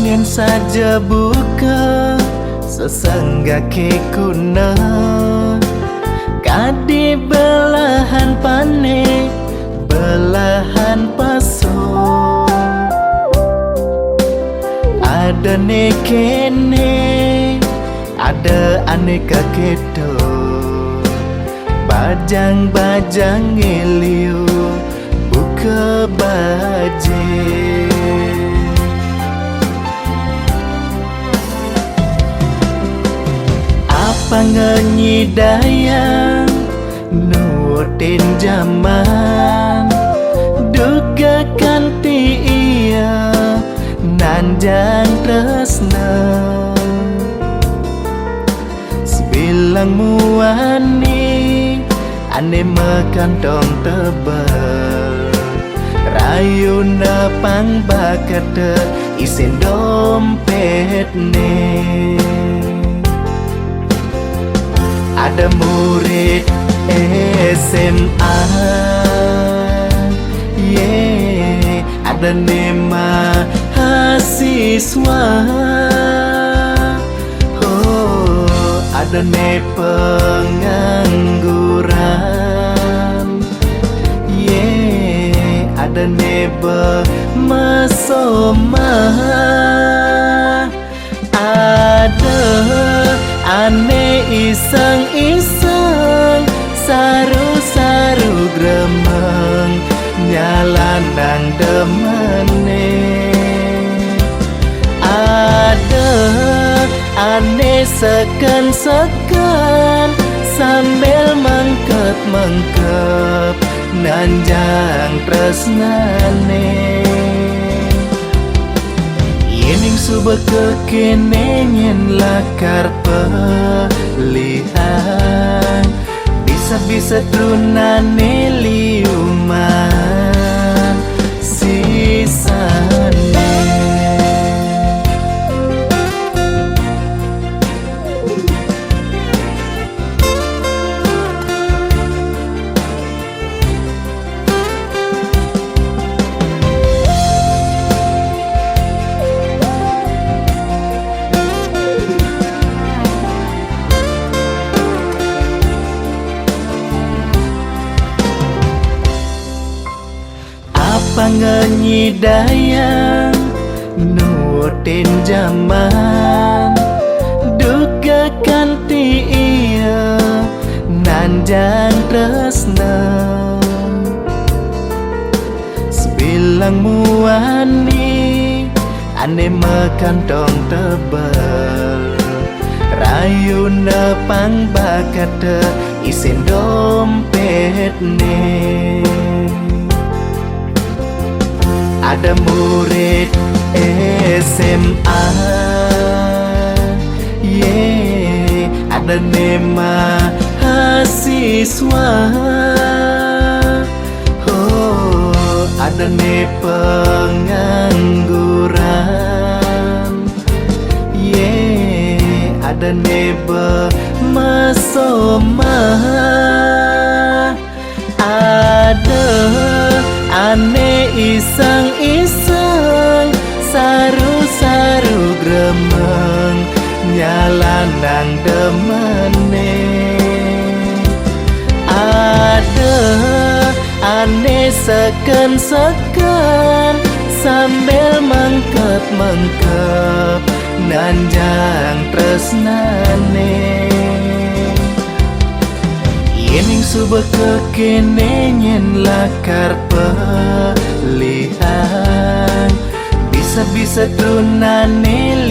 Ingin saja buka sesenggak kuna kadi belahan pane belahan paso ada nekene ada aneka keto bajang-bajang ngeliu buka baje apa nganyidayang nurutin zaman duga kanti iya nanjang tresna sebilang muani ane mekantong tebal rayuna pang bakata isin dompet ne ada murid SMA ada nema mahasiswa ada ne pengangguran ada ne mesoma ada ane iseng-iseng saru-saru gremeng nyalandang demene ada ane seken-seken sambil mengkep-mengkep nanjang tresnane yening suba kekenenyen lakar pelihan bisa-bisa trunane liuman sisane panganyidayang nurutin zaman duga kanti iya nanjang tresna sebilang muani ane mekantong tebal rayuna pang bakata isin dompet ne ada murid SMA ada nema mahasiswa ada ne pengangguran ada ne mesoma ada ane iseng-iseng saru-saru gremeng nyalandang demene ada ane seken-seken sambil mengkep-mengkep nanjang tresnane yening suba kekenenyen lakar pelihan bisa-bisa trunane